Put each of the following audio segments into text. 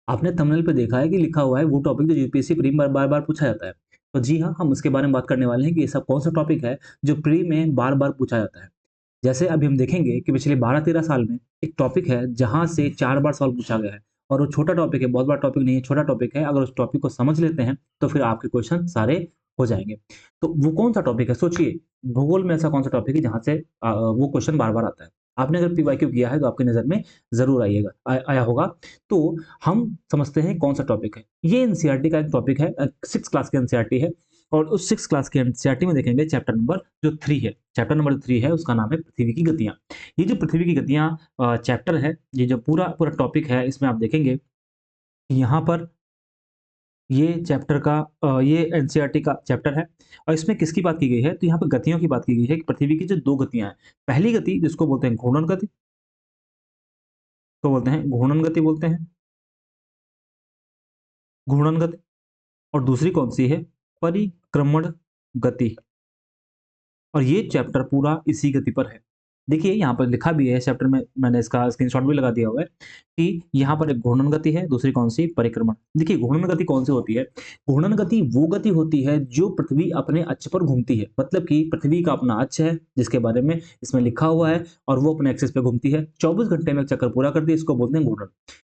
आपने थंबनेल पे देखा है कि लिखा हुआ है वो टॉपिक जो यूपीएससी प्री में बार-बार पूछा जाता है। तो जी हाँ, हम उसके बारे में बात करने वाले हैं कि ऐसा कौन-सा टॉपिक है जो प्री में बार-बार पूछा जाता है। जैसे अभी हम देखेंगे कि पिछले 12-13 साल में एक टॉपिक है जहाँ से 4 बार सवाल पूछा गया है और वो छोटा टॉपिक है, बहुत बड़ा टॉपिक नहीं है, छोटा टॉपिक है। अगर उस टॉपिक को समझ लेते हैं, तो फिर आपके क्वेश्चन सारे हो जाएँगे। तो वो कौन-सा टॉपिक है सोचिए, भूगोल में ऐसा कौन-सा टॉपिक है जहाँ से वो क्वेश्चन बार-बार आता है। आपने अगर पीवाईक्यू किया है तो आपकी नज़र में ज़रूर आया होगा। तो हम समझते हैं कौन-सा टॉपिक है। ये एनसीईआरटी का एक टॉपिक है 6th क्लास की एनसीईआरटी है और उस 6th क्लास की एनसीईआरटी में देखेंगे चैप्टर नंबर जो 3 है। चैप्टर नंबर 3 है उसका नाम है पृथ्वी की गतियाँ। ये जो पृथ्वी की गतियाँ चैप्टर है, ये जो पूरा टॉपिक है इसमें आप देखेंगे कि यहाँ पर ये चैप्टर का ये एनसीईआरटी का चैप्टर है और इसमें किसकी बात की गई है? तो यहाँ पे गतियों की बात की गई है कि पृथ्वी की जो 2 गतियाँ हैं। पहली गति जिसको बोलते हैं घूर्णन गति, घूर्णन गति बोलते हैं, घूर्णन गति। और दूसरी कौन-सी है? परिक्रमण गति और ये चैप्टर पूरा इसी गति पर है। देखिए यहाँ पर लिखा भी है इस चैप्टर में मैंने इसका स्क्रीनशॉट भी लगा दिया हुआ है कि यहाँ पर एक घूर्णन गति है, दूसरी कौन-सी? परिक्रमण। देखिए घूर्णन गति कौन-सी होती है? घूर्णन गति वो गति होती है जो पृथ्वी अपने अक्ष पर घूमती है। मतलब कि पृथ्वी का अपना अक्ष है जिसके बारे में इसमें लिखा हुआ है और वो अपने एक्सिस पे घूमती है। 24 घंटे में एक चक्कर पूरा करती है, इसको बोलते हैं घूर्णन।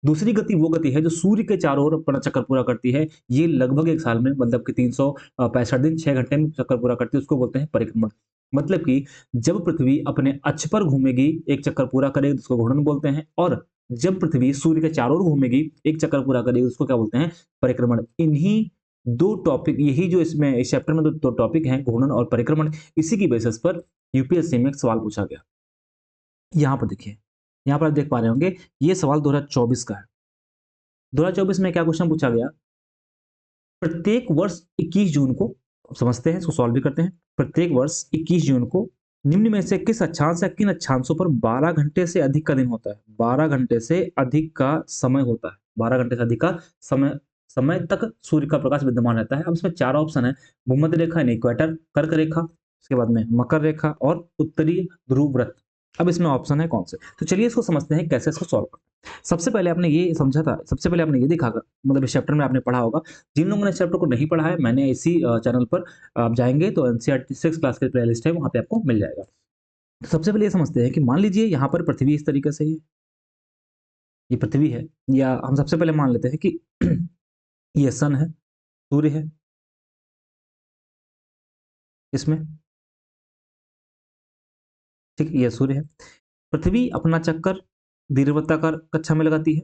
दूसरी गति वो गति है जो सूर्य के चारों ओर अपना चक्कर पूरा करती है। ये लगभग 1 साल में मतलब कि 365 दिन 6 घंटे में चक्कर पूरा करती है, उसको बोलते हैं परिक्रमण। मतलब कि जब पृथ्वी अपने अक्ष पर घूमेगी, एक चक्कर पूरा करेगी तो उसको घूर्णन बोलते हैं और जब पृथ्वी सूर्य के चारों ओर घूमेगी, एक चक्कर पूरा करेगी उसको क्या बोलते हैं? परिक्रमण। इन्हीं 2 टॉपिक यही जो इसमें इस चैप्टर में 2 टॉपिक हैं घूर्णन और परिक्रमण, इसी की बेसिस पर यूपीएससी में एक सवाल पूछा गया। यहाँ पर देखिए, यहाँ पर आप देख पा रहे होंगे ये सवाल 2024 का है। 2024 में क्या क्वेश्चन पूछा गया? प्रत्येक वर्ष 21 जून को समझते हैं, इसको सॉल्व भी करते हैं। प्रत्येक वर्ष 21 जून को निम्न में से किस अक्षांश या किन अक्षांशों पर 12 घंटे से अधिक का दिन होता है? 12 घंटे से अधिक का समय होता है। 12 घंटे से अधिक का समय समय तक सूर्य का प्रकाश विद्यमान रहता है। अब इसमें 4 ऑप्शन है। भूमध्य रेखा यानी इक्वेटर, कर्क रेखा, उसके बाद में मकर रेखा और उत्तरी ध्रुव वृत्त। अब इसमें ऑप्शन है कौन से? तो चलिए इसको समझते हैं कैसे इसको सॉल्व करते हैं। सबसे पहले आपने ये देखा होगा मतलब इस चैप्टर में आपने पढ़ा होगा जिन लोगों ने इस चैप्टर को नहीं पढ़ा है, मैंने इसी चैनल पर आप जाएँगे तो एनसीईआरटी 6 क्लास की प्लेलिस्ट है, वहाँ पे आपको मिल जाएगा। तो सबसे पहले ये समझते हैं कि मान लीजिए यहाँ पर पृथ्वी इस तरीके से है, ये पृथ्वी है या हम सबसे पहले मान लेते हैं कि ये सन है, सूर्य है इसमें, ठीक है, ये सूर्य है। पृथ्वी अपना चक्कर दीर्घवृत्ताकार कक्षा में लगाती है,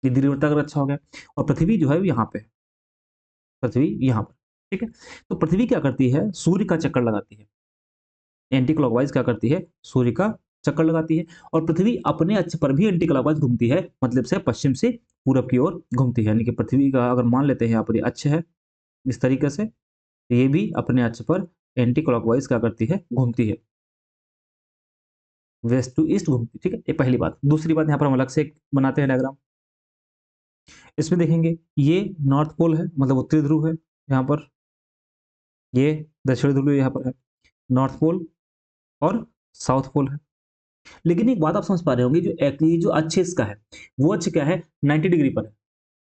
ये दीर्घवृत्ताकार कक्षा हो गया और पृथ्वी जो है वो यहाँ पे है, पृथ्वी यहाँ पर, ठीक है? तो पृथ्वी क्या करती है, सूर्य का चक्कर लगाती है। एंटी क्लॉकवाइज क्या करती है? सूर्य का चक्कर लगाती है और पृथ्वी अपने अक्ष पर भी एंटी क्लॉकवाइज घूमती है, मतलब से पश्चिम से पूरब की ओर घूमती है। यानी कि पृथ्वी का अगर मान लेते हैं यहाँ पर ये अक्ष है, इस तरीके से, तो ये भी अपने अक्ष पर एंटी क्लॉकवाइज क्या करती है? घूमती है। वेस्ट टू ईस्ट घूमती है, ठीक है? ये पहली बात। दूसरी बात यहाँ पर हम अलग से एक बनाते हैं डायग्राम। इसमें देखेंगे ये नॉर्थ पोल है, मतलब उत्तरी ध्रुव है यहाँ पर, ये दक्षिणी ध्रुव यहाँ पर है, नॉर्थ पोल और साउथ पोल है। लेकिन एक बात आप समझ पा रहे होंगे ये जो अक्ष इसका है, वो अक्ष क्या है 90 डिग्री पर है।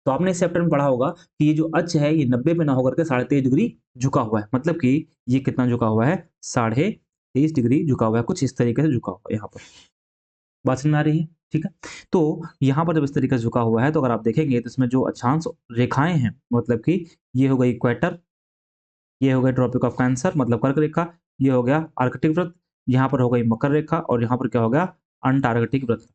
तो आपने इस चैप्टर में पढ़ा होगा कि ये जो अक्ष है ये 90 पे ना होकर के 23.5 डिग्री झुका हुआ है। मतलब कि ये कितना झुका हुआ है? 23.5 डिग्री झुका हुआ है, कुछ इस तरीके से झुका हुआ है यहाँ पर। बात समझ में आ रही है? ठीक है। तो यहाँ पर जब इस तरीके से झुका हुआ है तो अगर आप देखेंगे तो इसमें जो अक्षांश रेखाएँ हैं मतलब कि ये हो गई इक्वेटर, ये हो गया ट्रॉपिक ऑफ कैंसर मतलब कर्क रेखा, ये हो गया आर्कटिक वृत्त, यहाँ पर हो गई मकर रेखा और यहाँ पर क्या हो गया? अंटार्कटिक वृत्त।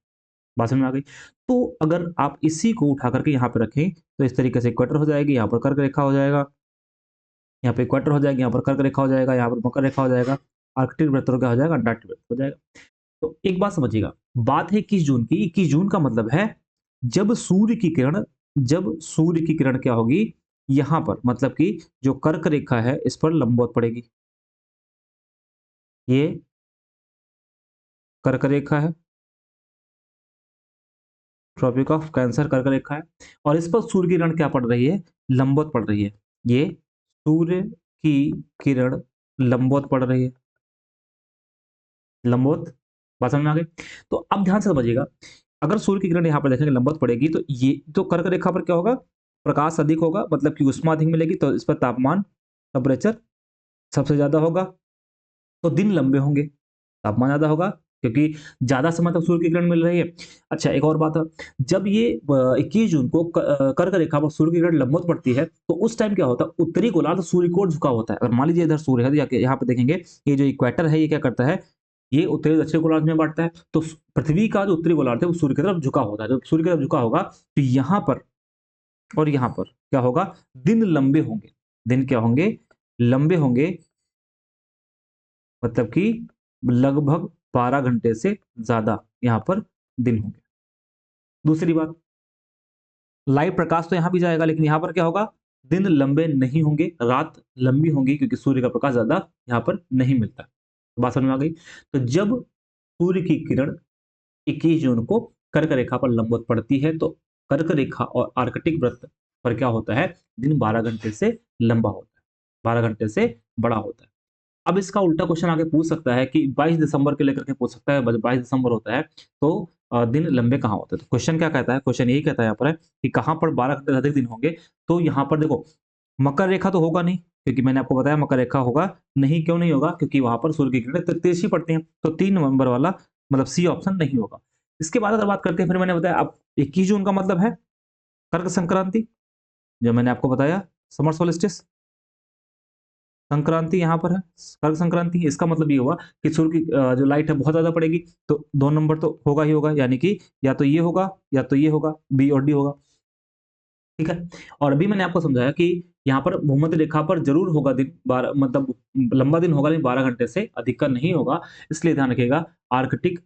बात समझ में आ गई? तो अगर आप इसी को उठा करके यहाँ पे रखें, तो इस तरीके से इक्वेटर हो जाएगी, यहाँ पर कर्क रेखा हो जाएगा, यहाँ पे इक्वेटर हो जाएगी, यहाँ पर कर्क रेखा हो जाएगा, यहाँ पर मकर रेखा हो जाएगा, आर्कटिक वृत्त और क्या हो जाएगा? अंटार्कटिक वृत्त हो जाएगा। तो एक बात समझिएगा, बात है 21 जून की, 21 जून का मतलब है जब सूर्य की किरण क्या होगी? यहाँ पर मतलब कि जो कर्क रेखा है, इस पर लंबवत पड़ेगी। ये कर्क रेखा है, ट्रॉपिक ऑफ कैंसर कर्क रेखा है और इस पर सूर्य की किरण क्या पड़ रही है? लंबवत पड़ रही है। ये सूर्य की किरण लंबवत पड़ रही है, लंबवत। बात समझ में आ गई? तो अब ध्यान से समझिएगा, अगर सूर्य की किरण यहाँ पर देखेंगे लंबवत पड़ेगी तो ये तो कर्क रेखा पर क्या होगा, प्रकाश अधिक होगा, मतलब कि ऊष्मा अधिक मिलेगी, तो इस पर तापमान, टेम्परेचर सबसे ज्यादा होगा, तो दिन लंबे होंगे, तापमान ज्यादा होगा, क्योंकि ज्यादा समय तक सूर्य की किरण मिल रही है। अच्छा, एक और बात है, जब ये 21 जून को कर्क रेखा पर सूर्य की किरण लंबवत पड़ती है, तो उस टाइम क्या होता है, उत्तरी गोलार्ध सूर्य की ओर झुका होता है। अगर मान लीजिए इधर सूर्य है, तो यहाँ पे देखेंगे, ये जो इक्वेटर है, ये क्या करता है, ये उत्तरी दक्षिण गोलार्ध में बांटता है। तो पृथ्वी का जो उत्तरी गोलार्ध है वो सूर्य की तरफ झुका होता है। जब सूर्य की तरफ झुका होगा, तो यहाँ पर और यहाँ पर क्या होगा, दिन लंबे होंगे। दिन क्या होंगे, लंबे होंगे, मतलब कि लगभग 12 घंटे से ज्यादा यहाँ पर दिन होंगे। दूसरी बात, लाइव प्रकाश तो यहाँ भी जाएगा, लेकिन यहाँ पर क्या होगा, दिन लंबे नहीं होंगे, रात लंबी होंगी, क्योंकि सूर्य का प्रकाश ज्यादा यहाँ पर नहीं मिलता। तो बात समझ में आ गई। तो जब सूर्य की किरण 21 जून को कर्क रेखा पर लंबवत पड़ती है, तो कर्क रेखा और आर्कटिक वृत्त पर क्या होता है, दिन 12 घंटे से लंबा होता है, 12 घंटे से बड़ा होता है। अब इसका उल्टा क्वेश्चन आगे पूछ सकता है कि 22 दिसंबर के लेकर के पूछ सकता है, 22 दिसंबर होता है तो दिन लंबे कहाँ होते हैं। तो क्वेश्चन क्या कहता है, क्वेश्चन यही कहता है यहाँ पर है कि कहाँ पर 12 घंटे से अधिक दिन होंगे। तो यहाँ पर देखो, मकर रेखा तो होगा नहीं, क्योंकि मैंने आपको बताया मकर रेखा होगा नहीं। क्यों नहीं होगा, क्योंकि वहां पर सूर्य की किरणें तिरछी पड़ती हैं। तो 3 नवंबर वाला मतलब सी ऑप्शन नहीं होगा। इसके बाद अगर बात करते हैं, फिर मैंने बताया अब 21 जून का मतलब है कर्क संक्रांति, जो मैंने आपको बताया, समर सोलिस्टिस संक्रांति यहाँ पर है, कर्क संक्रांति। इसका मतलब ये हुआ कि सूर्य की जो लाइट है बहुत ज्यादा पड़ेगी, तो 2 नंबर तो होगा ही होगा, यानी कि या तो ये होगा या तो ये होगा, बी और डी होगा। ठीक है। और अभी मैंने आपको समझाया कि यहाँ पर भूमध्य रेखा पर जरूर होगा दिन, 12 मतलब लंबा दिन होगा, लेकिन 12 घंटे से अधिक का नहीं होगा। इसलिए ध्यान रखिएगा, आर्कटिक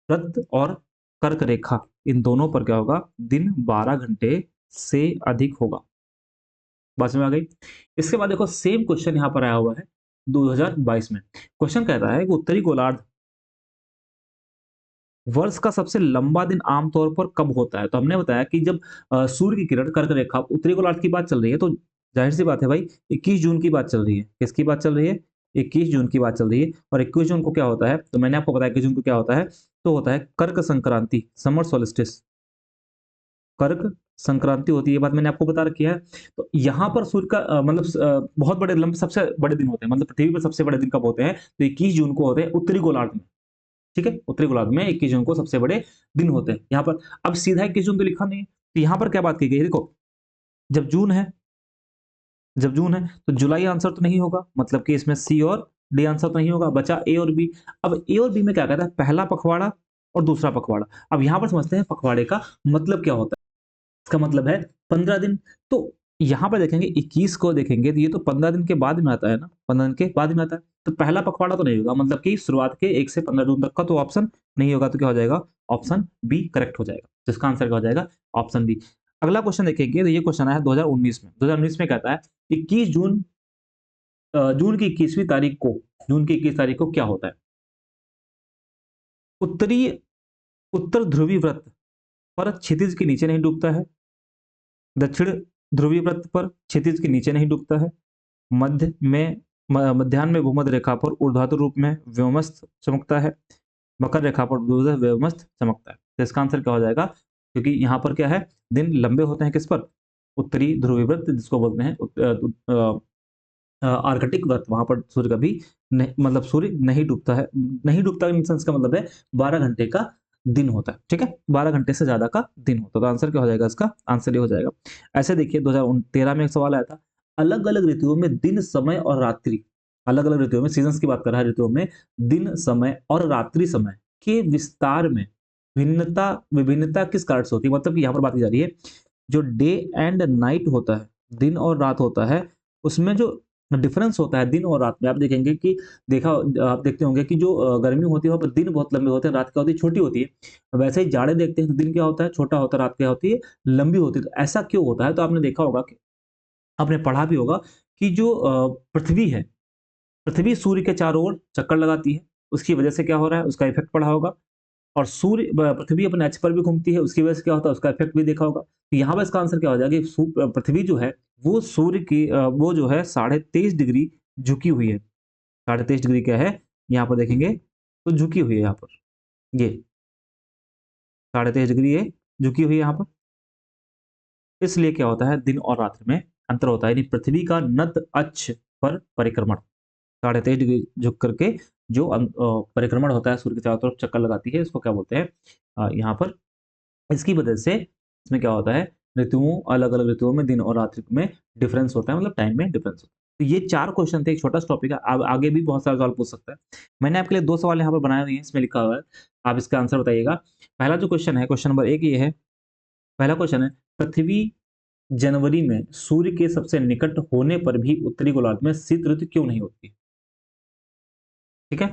वृत्त और कर्क रेखा, इन दोनों पर क्या होगा, दिन 12 घंटे से अधिक होगा। बात समझ में आ गई। इसके बाद देखो, सेम क्वेश्चन यहाँ पर आया हुआ है 2022 में। क्वेश्चन कहता है कि उत्तरी गोलार्ध वर्ष का सबसे लंबा दिन आमतौर पर कब होता है। तो हमने बताया कि जब सूर्य की किरण कर्क रेखा, उत्तरी गोलार्ध की बात चल रही है, तो जाहिर सी बात है भाई, 21 जून की बात चल रही है। किसकी बात चल रही है, 21 जून की बात चल रही है। और 21 जून को क्या होता है, तो मैंने आपको बताया 21 जून को क्या होता है, तो होता है कर्क संक्रांति, समर सोलिस्टिस, कर्क संक्रांति होती है। ये बात मैंने आपको बता रखी है। तो यहाँ पर सूर्य का मतलब बहुत बड़े लंबे सबसे बड़े दिन होते हैं, मतलब पृथ्वी पर सबसे बड़े दिन कब होते हैं, तो 21 जून को होते हैं उत्तरी गोलार्ध में। ठीक है, उत्तरी गोलार्ध में 21 जून को सबसे बड़े दिन होते हैं यहाँ पर। अब सीधा 21 जून तो लिखा नहीं है, तो यहाँ पर क्या बात की गई है, देखो, जब जून है, जब जून है तो जुलाई आंसर तो नहीं होगा, मतलब कि इसमें सी और डी आंसर तो नहीं होगा, बचा ए और बी। अब ए और बी में क्या कहता है, पहला पखवाड़ा और दूसरा पखवाड़ा। अब यहाँ पर समझते हैं पखवाड़े का मतलब क्या होता है। इसका मतलब है 15 दिन। तो यहाँ पर देखेंगे 21 को देखेंगे, तो ये तो 15 दिन के बाद में आता है ना, 15 दिन के बाद में आता है। तो पहला पखवाड़ा तो नहीं होगा, मतलब कि शुरुआत के 1 से 15 जून तक का तो ऑप्शन नहीं होगा। तो क्या हो जाएगा, ऑप्शन बी करेक्ट हो जाएगा। तो इसका आंसर क्या हो जाएगा, ऑप्शन बी। अगला क्वेश्चन देखेंगे, तो ये क्वेश्चन आया है 2019 में। 2019 में कहता है 21 जून, जून की 21वीं तारीख को, जून की 21 तारीख को क्या होता है, उत्तरी उत्तर ध्रुवी व्रत पर क्षितिज के नीचे नहीं डूबता है, दक्षिण ध्रुवीय वृत्त पर क्षितिज के नीचे नहीं डूबता है, मध्य में मध्याह्न में भूमध्य रेखा पर ऊर्ध्वाधर रूप में व्योमस्थ चमकता है, मकर रेखा पर ऊर्ध्वाधर व्योमस्थ चमकता है। तो इसका आंसर क्या हो जाएगा, क्योंकि यहाँ पर क्या है, दिन लंबे होते हैं किस पर, उत्तरी ध्रुवीय वृत्त, जिसको बोलते हैं आर्कटिक वृत्त, वहां पर सूर्य कभी नहीं, मतलब सूर्य नहीं डूबता है। नहीं डूबता इन सेंस का मतलब है 12 घंटे का दिन होता है। ठीक है, 12 घंटे से ज्यादा का दिन होता है। तो आंसर क्या हो जाएगा, इसका आंसर ये हो जाएगा। ऐसे देखिए, 2013 में एक सवाल आया था, अलग अलग ऋतुओं में दिन, समय और रात्रि, अलग अलग ऋतुओं में, सीजन की बात कर रहा है, ऋतुओं में दिन, समय और रात्रि समय के विस्तार में भिन्नता, विभिन्नता किस कारण से होती है। मतलब कि यहाँ पर बात की जा रही है, जो डे एंड नाइट होता है, दिन और रात होता है, उसमें जो डिफरेंस होता है दिन और रात में, आप देखेंगे कि देखा, आप देखते होंगे कि जो गर्मी होती है वहाँ पर दिन बहुत लंबे होते हैं, रात क्या होती है, छोटी होती है। वैसे ही जाड़े देखते हैं तो दिन क्या होता है, छोटा होता है, रात क्या होती है, लंबी होती है। तो ऐसा क्यों होता है, तो आपने देखा होगा कि आपने पढ़ा भी होगा कि जो पृथ्वी है, पृथ्वी सूर्य के चारों ओर चक्कर लगाती है, उसकी वजह से क्या हो रहा है, उसका इफेक्ट पड़ा होगा। और सूर्य पृथ्वी अपने अक्ष पर भी घूमती है, उसकी वजह से क्या होता है, उसका इफेक्ट भी देखा होगा। तो यहाँ पर इसका आंसर क्या हो जाएगा कि पृथ्वी जो है वो सूर्य की वो जो है 23.5 डिग्री झुकी हुई है। 23.5 डिग्री क्या है, यहाँ पर देखेंगे तो झुकी हुई है यहाँ पर, ये 23.5 डिग्री ये झुकी हुई है यहाँ पर। इसलिए क्या होता है, दिन और रात्रि में अंतर होता है, यानी पृथ्वी का नद अक्ष पर परिक्रमण 23.5 डिग्री झुक करके जो परिक्रमण होता है, सूर्य के चारों तरफ चक्कर लगाती है, इसको क्या बोलते हैं यहाँ पर। इसकी वजह से इसमें क्या होता है, ऋतुओं, अलग अलग ऋतुओं में दिन और रात्रि में डिफरेंस होता है, मतलब टाइम में डिफरेंस होता है। तो ये 4 क्वेश्चन थे, एक छोटा सा टॉपिक है, अब आगे भी बहुत सारे सवाल पूछ सकता है। मैंने आपके लिए 2 सवाल यहाँ पर बनाए हुए हैं, इसमें लिखा हुआ है, आप इसका आंसर बताइएगा। पहला जो क्वेश्चन है, क्वेश्चन नंबर 1 ये है, पहला क्वेश्चन है, पृथ्वी जनवरी में सूर्य के सबसे निकट होने पर भी उत्तरी गोलार्ध में शीत ऋतु क्यों नहीं होती? ठीक है?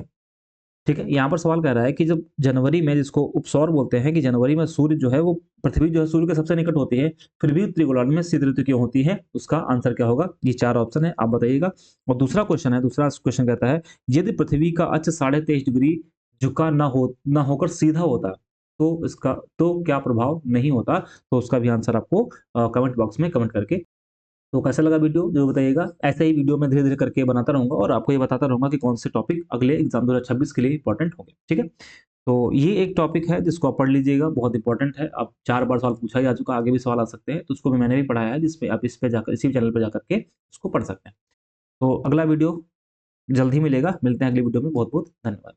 ठीक है, यहाँ पर सवाल कह रहा है कि जब जनवरी में, जिसको उपसौर बोलते हैं, कि जनवरी में सूर्य जो है वो, पृथ्वी जो है सूर्य के सबसे निकट होती है, फिर भी उत्तरी गोलार्ध में शीत ऋतु क्यों होती है? उसका आंसर क्या होगा? ये 4 ऑप्शन है, आप बताइएगा। और दूसरा क्वेश्चन है, दूसरा क्वेश्चन कहता है, यदि पृथ्वी का अक्ष 23.5 डिग्री झुका ना होकर सीधा होता, तो इसका तो क्या प्रभाव नहीं होता? तो उसका भी आंसर आपको कमेंट बॉक्स में कमेंट करके। तो कैसा लगा वीडियो ज़रूर बताइएगा। ऐसे ही वीडियो मैं धीरे-धीरे करके बनाता रहूँगा और आपको ये बताता रहूँगा कि कौन से टॉपिक अगले एग्ज़ाम 2026 के लिए इम्पोर्टेंट होंगे, ठीक है? तो ये एक टॉपिक है जिसको आप पढ़ लीजिएगा, बहुत इम्पोर्टेंट है। अब 4 बार सवाल पूछा ही जा चुका है, आगे भी सवाल आ सकते हैं, तो उसको भी मैंने भी पढ़ाया है, जिसपे आप इस पे जाकर, इसी चैनल पे जाकर के उसको पढ़ सकते हैं। तो अगला वीडियो जल्द ही मिलेगा, मिलते हैं अगली वीडियो में। बहुत-बहुत धन्यवाद।